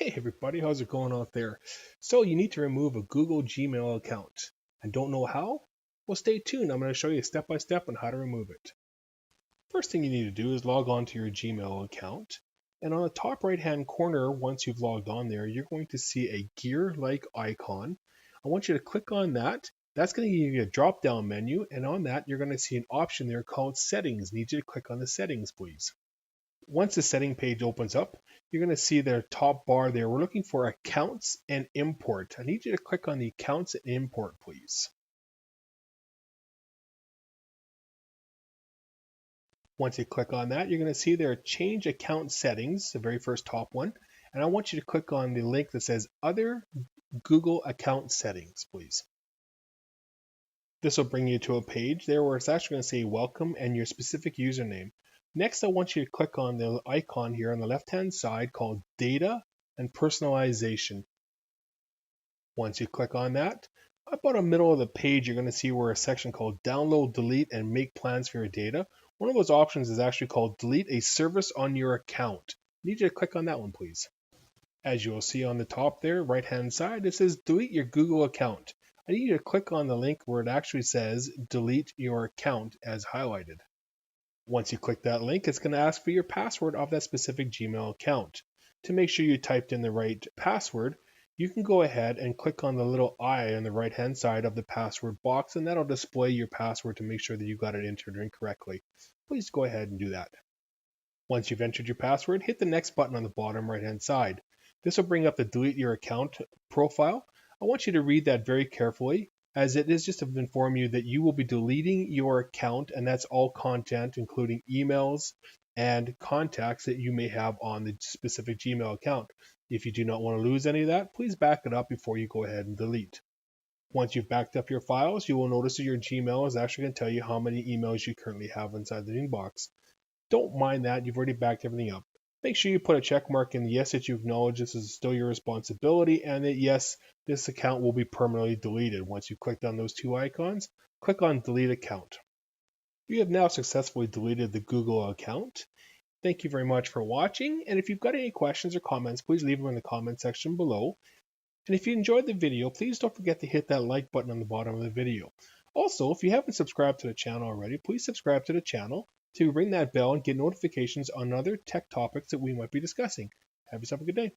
Hey everybody, how's it going out there? So you need to remove a Google Gmail account and don't know how? Well, stay tuned. I'm going to show you step by step on how to remove it. First thing you need to do is log on to your Gmail account. And on the top right hand corner, once you've logged on there, you're going to see a gear-like icon. I want you to click on that. That's going to give you a drop down menu. And on that, you're going to see an option there called settings. I need you to click on the settings, please. Once the setting page opens up, you're going to see their top bar there. We're looking for accounts and import. I need you to click on the accounts and import, please. Once you click on that, you're going to see there change account settings, the very first top one. And I want you to click on the link that says other Google account settings, please. This will bring you to a page there where it's actually going to say welcome and your specific username. Next, I want you to click on the icon here on the left-hand side called Data and Personalization. Once you click on that, about the middle of the page, you're going to see where a section called Download, Delete, and Make Plans for Your Data. One of those options is actually called Delete a Service on Your Account. I need you to click on that one, please. As you will see on the top there, right-hand side, it says Delete Your Google Account. I need you to click on the link where it actually says Delete Your Account as highlighted. Once you click that link, it's going to ask for your password of that specific Gmail account. To make sure you typed in the right password, you can go ahead and click on the little I on the right hand side of the password box, and that'll display your password to make sure that you got it entered in correctly. Please go ahead and do that. Once you've entered your password, hit the next button on the bottom right hand side. This will bring up the Delete Your Account profile. I want you to read that very carefully, as it is just to inform you that you will be deleting your account, and that's all content, including emails and contacts that you may have on the specific Gmail account. If you do not want to lose any of that, please back it up before you go ahead and delete. Once you've backed up your files, you will notice that your Gmail is actually going to tell you how many emails you currently have inside the inbox. Don't mind that, you've already backed everything up. Make sure you put a check mark in yes that you acknowledge this is still your responsibility, and that yes, this account will be permanently deleted. Once you've clicked on those two icons, click on Delete Account. You have now successfully deleted the Google account. Thank you very much for watching, and if you've got any questions or comments, please leave them in the comment section below. And if you enjoyed the video, please don't forget to hit that like button on the bottom of the video. Also, if you haven't subscribed to the channel already, please subscribe to the channel to ring that bell and get notifications on other tech topics that we might be discussing. Have yourself a good day.